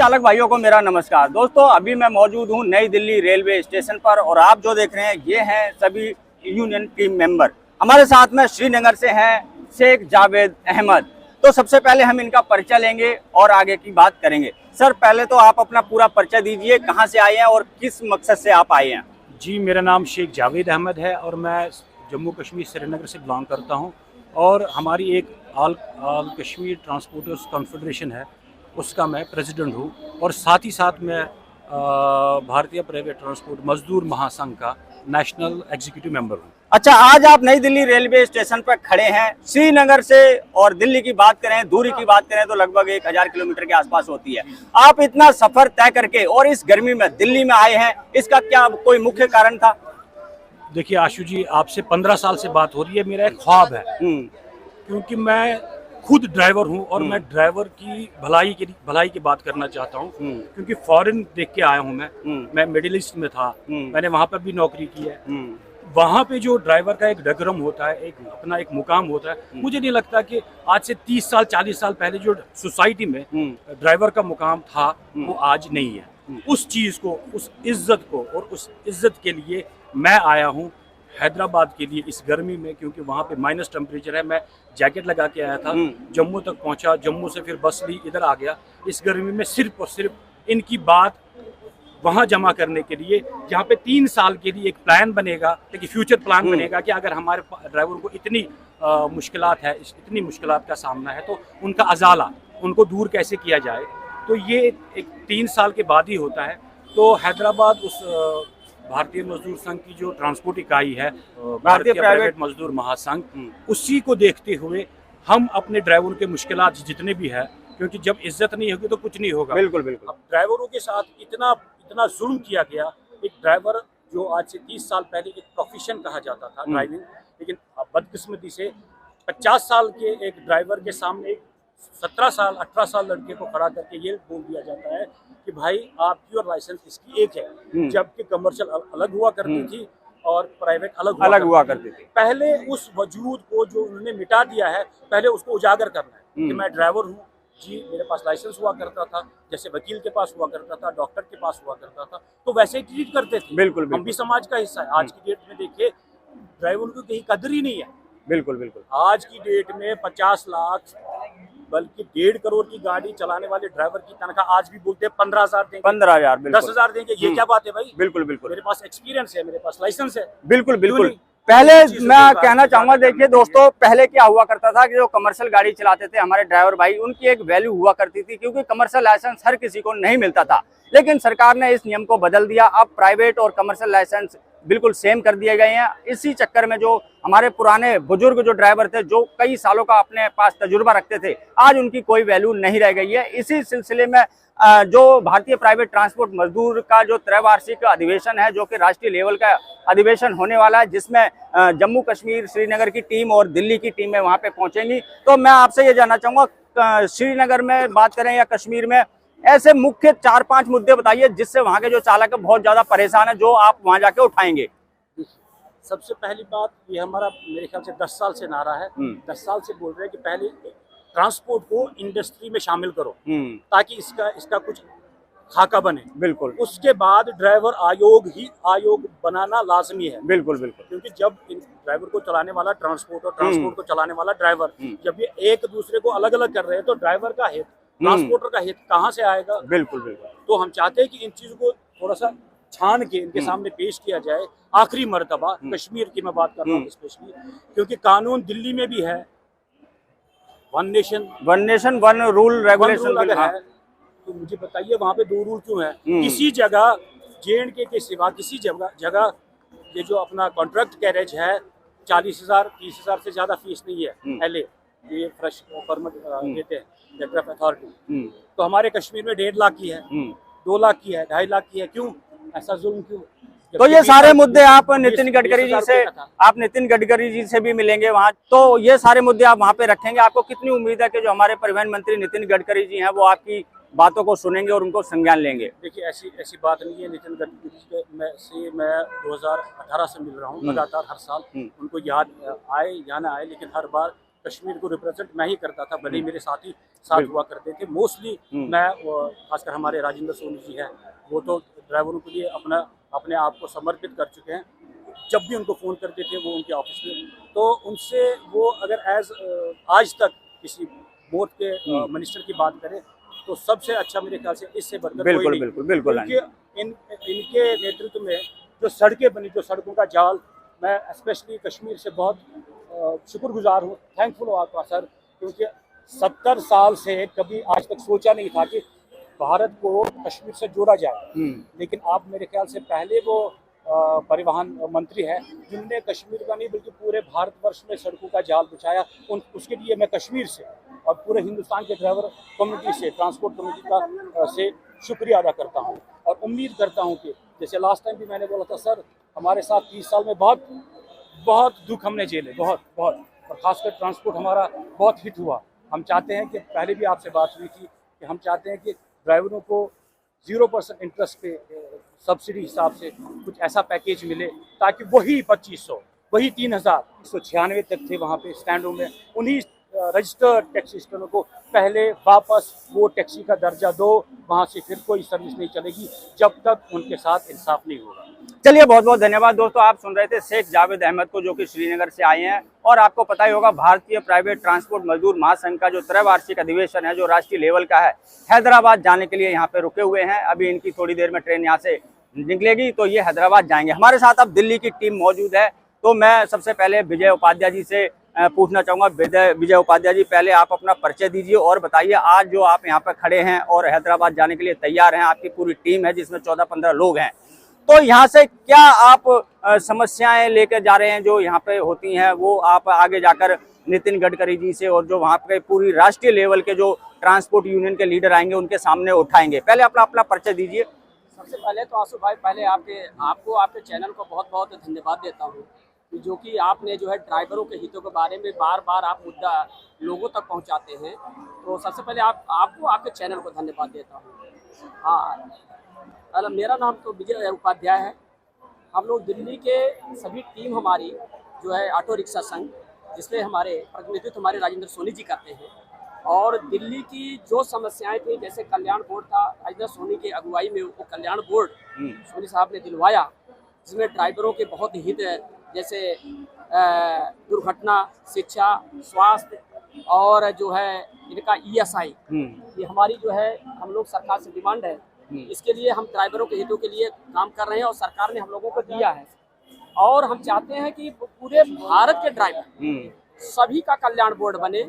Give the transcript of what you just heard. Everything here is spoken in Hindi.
चालक भाइयों को मेरा नमस्कार। दोस्तों, अभी मैं मौजूद हूं नई दिल्ली रेलवे स्टेशन पर और आप जो देख रहे हैं ये हैं सभी यूनियन टीम मेंबर। हमारे साथ में श्रीनगर से हैं शेख जावेद अहमद। तो सबसे पहले हम इनका परिचय लेंगे और आगे की बात करेंगे। सर, पहले तो आप अपना पूरा परिचय दीजिए, कहाँ से आए हैं और किस मकसद से आप आए हैं? जी, मेरा नाम शेख जावेद अहमद है और मैं जम्मू कश्मीर श्रीनगर से बिलोंग करता हूं और हमारी एक ऑल कश्मीर ट्रांसपोर्टर्स कॉन्फेडरेशन है, उसका मैं प्रेसिडेंट हूं और साथ ही साथ मैं भारतीय प्राइवेट ट्रांसपोर्ट मजदूर महासंघ का नेशनल एग्जीक्यूटिव मेंबर हूं। अच्छा, आज आप नई दिल्ली रेलवे स्टेशन पर खड़े हैं। श्रीनगर से और दिल्ली की बात करें, दूरी की बात करें तो लगभग 1000 किलोमीटर के आसपास होती है। आप इतना सफर तय करके और इस गर्मी में दिल्ली में आए हैं, इसका क्या कोई मुख्य कारण था? देखिए आशु जी, आपसे 15 साल से बात हो रही है। मेरा एक ख्वाब है, क्योंकि मैं खुद ड्राइवर हूं और मैं ड्राइवर की भलाई की बात करना चाहता हूं, क्योंकि फॉरेन देख के आया हूं। मैं मिडिल ईस्ट में था, मैंने वहां पर भी नौकरी की है। वहां पे जो ड्राइवर का एक डगरम होता है, एक अपना एक मुकाम होता है, मुझे नहीं लगता कि आज से 30 साल 40 साल पहले जो सोसाइटी में ड्राइवर का मुकाम था वो आज नहीं है। उस चीज को, उस इज्जत को और उस इज्जत के लिए मैं आया हूँ हैदराबाद के लिए इस गर्मी में, क्योंकि वहाँ पे माइनस टेम्परेचर है। मैं जैकेट लगा के आया था, जम्मू तक पहुँचा, जम्मू से फिर बस ली, इधर आ गया इस गर्मी में सिर्फ और सिर्फ इनकी बात वहाँ जमा करने के लिए, जहाँ पे 3 साल के लिए एक प्लान बनेगा, एक फ्यूचर प्लान बनेगा कि अगर हमारे ड्राइवर को इतनी मुश्किलात है, इतनी मुश्किलात का सामना है तो उनका अजाला, उनको दूर कैसे किया जाए। तो ये एक 3 साल के बाद ही होता है। तो हैदराबाद उस भारतीय मजदूर संघ की जो ट्रांसपोर्ट इकाई है, भारतीय प्राइवेट मजदूर महासंघ, उसी को देखते हुए हम अपने ड्राइवरों के मुश्किलात जितने भी है, क्योंकि जब इज्जत नहीं होगी तो कुछ नहीं होगा। बिल्कुल बिल्कुल। अब ड्राइवरों के साथ इतना जुल्म किया गया। एक ड्राइवर जो आज से 30 साल पहले एक प्रोफेशन कहा जाता था ड्राइविंग, लेकिन बदकिस्मती से 50 साल के एक ड्राइवर के सामने एक 17 साल 18 साल लड़के को खड़ा करके ये बोल दिया जाता है कि भाई आपकी और लाइसेंस इसकी एक है, जबकि कमर्शियल अलग हुआ करती थी और प्राइवेट अलग हुआ करती थी। पहले उस वजूद को जो उन्होंने मिटा दिया है, पहले उसको उजागर करना है कि मैं ड्राइवर हूँ जी, मेरे पास लाइसेंस हुआ करता था, जैसे वकील के पास हुआ करता था, डॉक्टर के पास हुआ करता था, तो वैसे ही ट्रीट करते थे। बिल्कुल। हम भी समाज का हिस्सा है। आज की डेट में देखिए ड्राइवर की कहीं कदर ही नहीं है। बिल्कुल बिल्कुल। आज की डेट में 50 लाख बल्कि 1.5 करोड़ की गाड़ी चलाने वाले ड्राइवर की तनख्वाह आज भी बोलते हैं 15,000 देंगे, 15,000, 10,000 देंगे। ये क्या बात है भाई? बिल्कुल बिल्कुल। मेरे पास एक्सपीरियंस है, मेरे पास लाइसेंस है। बिल्कुल बिल्कुल। पहले मैं कहना चाहूंगा, देखिए दोस्तों, पहले क्या हुआ करता था कि जो कमर्शियल गाड़ी चलाते थे हमारे ड्राइवर भाई, उनकी एक वैल्यू हुआ करती थी, क्योंकि कमर्शियल लाइसेंस हर किसी को नहीं मिलता था। लेकिन सरकार ने इस नियम को बदल दिया। अब प्राइवेट और कमर्शियल लाइसेंस बिल्कुल सेम कर दिए गए हैं। इसी चक्कर में जो हमारे पुराने बुजुर्ग जो ड्राइवर थे, जो कई सालों का अपने पास तजुर्बा रखते थे, आज उनकी कोई वैल्यू नहीं रह गई है। इसी सिलसिले में जो भारतीय प्राइवेट ट्रांसपोर्ट मजदूर का जो त्रैवार्षिक अधिवेशन है, जो कि राष्ट्रीय लेवल का अधिवेशन होने वाला है, जिसमें जम्मू कश्मीर श्रीनगर की टीम और दिल्ली की टीमें वहां पे पहुंचेंगी। तो मैं आपसे ये जानना चाहूंगा, श्रीनगर में बात करें या कश्मीर में, ऐसे मुख्य 4-5 मुद्दे बताइए जिससे वहां के जो चालक बहुत ज्यादा परेशान है, जो आप वहां जाके उठाएंगे। सबसे पहली बात, ये हमारा मेरे ख्याल से 10 साल से नारा है। 10 साल से बोल रहे हैं कि पहले ट्रांसपोर्ट को इंडस्ट्री में शामिल करो, ताकि इसका कुछ खाका बने। बिल्कुल। उसके बाद ड्राइवर आयोग बनाना लाजमी है। बिल्कुल बिल्कुल। क्योंकि जब ड्राइवर को चलाने वाला ट्रांसपोर्ट और ट्रांसपोर्ट को चलाने वाला ड्राइवर, जब ये एक दूसरे को अलग अलग कर रहे हैं, तो ड्राइवर का हित, ट्रांसपोर्टर का हित कहाँ से आएगा? बिल्कुल बिल्कुल। तो हम चाहते हैं कि इन चीजों को थोड़ा सा छान के इनके सामने पेश किया जाए। आखिरी मर्तबा कश्मीर की मैं बात कर रहा हूँ स्पेशली, क्योंकि कानून दिल्ली में भी है, one nation one rule regulation अगर है, तो मुझे बताइए वहाँ पे 2 रूल क्यों है? किसी जगह J&K के सिवा किसी जगह ये जो अपना कॉन्ट्रैक्ट कैरेज है, 40,000 30,000 से ज्यादा फीस नहीं है। पहले ये फ्रेश परमिट देते हैं लेटर ऑफ अथॉरिटी, तो हमारे कश्मीर में 1.5 लाख की है, 2 लाख की है, 2.5 लाख की है। क्यों ऐसा जुल्म क्यों? तो ये सारे मुद्दे आप नितिन गडकरी जी से भी मिलेंगे वहाँ, तो ये सारे मुद्दे आप वहाँ पे रखेंगे। आपको कितनी उम्मीद है कि जो हमारे परिवहन मंत्री नितिन गडकरी जी हैं, वो आपकी बातों को सुनेंगे और उनको संज्ञान लेंगे? देखिए ऐसी बात नहीं है। नितिन गडकरी से मैं 2018 से मिल रहा हूँ लगातार, हर साल। उनको याद आए या ना आए, लेकिन हर बार कश्मीर को रिप्रेजेंट मैं ही करता था, भले ही मेरे साथी साथ हुआ करते थे। मोस्टली मैं खासकर हमारे राजेंद्र सोनी जी हैं, वो तो ड्राइवरों के लिए अपने आप को समर्पित कर चुके हैं। जब भी उनको फ़ोन करते थे वो उनके ऑफिस में, तो उनसे वो अगर आज तक किसी बोर्ड के मिनिस्टर की बात करें तो सबसे अच्छा मेरे ख्याल से इससे बढ़कर कोई नहीं। बिल्कुल इनके नेतृत्व में जो सड़कें बनी, जो सड़कों का जाल, मैं स्पेशली कश्मीर से बहुत शुक्रगुजार हूँ, थैंकफुल हूँ आपका सर, क्योंकि 70 साल से कभी आज तक सोचा नहीं था कि भारत को कश्मीर से जोड़ा जाए। लेकिन आप मेरे ख्याल से पहले वो परिवहन मंत्री है जिनने कश्मीर का नहीं बल्कि पूरे भारतवर्ष में सड़कों का जाल बिछाया। उसके लिए मैं कश्मीर से और पूरे हिंदुस्तान के ड्राइवर कम्युनिटी से, ट्रांसपोर्ट कम्युनिटी का से शुक्रिया अदा करता हूँ और उम्मीद करता हूँ कि जैसे लास्ट टाइम भी मैंने बोला था सर, हमारे साथ 30 साल में बहुत दुख हमने झेले, बहुत और खासकर ट्रांसपोर्ट हमारा बहुत हिट हुआ। हम चाहते हैं कि पहले भी आपसे बात हुई थी कि हम चाहते हैं कि ड्राइवरों को 0% इंटरेस्ट पे सब्सिडी हिसाब से कुछ ऐसा पैकेज मिले ताकि वही 2500, वही 3196 तक थे वहाँ पे स्टैंडों में, उन्हीं रजिस्टर्ड टैक्सी स्टैंडों को पहले वापस वो टैक्सी का दर्जा दो। वहाँ से फिर कोई सर्विस नहीं चलेगी जब तक उनके साथ इंसाफ नहीं होगा। चलिए, बहुत बहुत धन्यवाद दोस्तों। आप सुन रहे थे शेख जावेद अहमद को, जो कि श्रीनगर से आए हैं। और आपको पता ही होगा, भारतीय प्राइवेट ट्रांसपोर्ट मजदूर महासंघ का जो त्रैवार्षिक अधिवेशन है, जो राष्ट्रीय लेवल का है, हैदराबाद जाने के लिए यहाँ पे रुके हुए हैं। अभी इनकी थोड़ी देर में ट्रेन यहाँ से निकलेगी तो ये हैदराबाद जाएंगे। हमारे साथ अब दिल्ली की टीम मौजूद है, तो मैं सबसे पहले विजय उपाध्याय जी से पूछना चाहूँगा। विजय उपाध्याय जी, पहले आप अपना परिचय दीजिए और बताइए, आज जो आप यहाँ पर खड़े हैं और हैदराबाद जाने के लिए तैयार हैं, आपकी पूरी टीम है जिसमें 14-15 लोग हैं, तो यहाँ से क्या आप समस्याएं लेकर जा रहे हैं जो यहाँ पे होती हैं, वो आप आगे जाकर नितिन गडकरी जी से और जो वहाँ पे पूरी राष्ट्रीय लेवल के जो ट्रांसपोर्ट यूनियन के लीडर आएंगे उनके सामने उठाएंगे? पहले अपना परिचय दीजिए। सबसे पहले तो आंसू भाई, पहले आपको आपके चैनल को बहुत बहुत धन्यवाद देता हूँ कि जो कि आपने जो है ड्राइवरों के हितों के बारे में बार बार आप मुद्दा लोगों तक पहुँचाते हैं। तो सबसे पहले आपको आपके चैनल को धन्यवाद देता हूँ। हाँ, मेरा नाम तो विजय उपाध्याय है। हम लोग दिल्ली के सभी टीम हमारी जो है ऑटो रिक्शा संघ, जिसमें हमारे प्रतिनिधित्व हमारे राजेंद्र सोनी जी करते हैं, और दिल्ली की जो समस्याएं थी, जैसे कल्याण बोर्ड था, राजेंद्र सोनी की अगुवाई में वो कल्याण बोर्ड सोनी साहब ने दिलवाया, जिसमें ड्राइवरों के बहुत हित है, जैसे दुर्घटना, शिक्षा, स्वास्थ्य और जो है इनका ESI, ये हमारी जो है हम लोग सरकार से डिमांड है। इसके लिए हम ड्राइवरों के हितों के लिए काम कर रहे हैं और सरकार ने हम लोगों को दिया है। और हम चाहते हैं कि पूरे भारत के ड्राइवर सभी का कल्याण बोर्ड बने।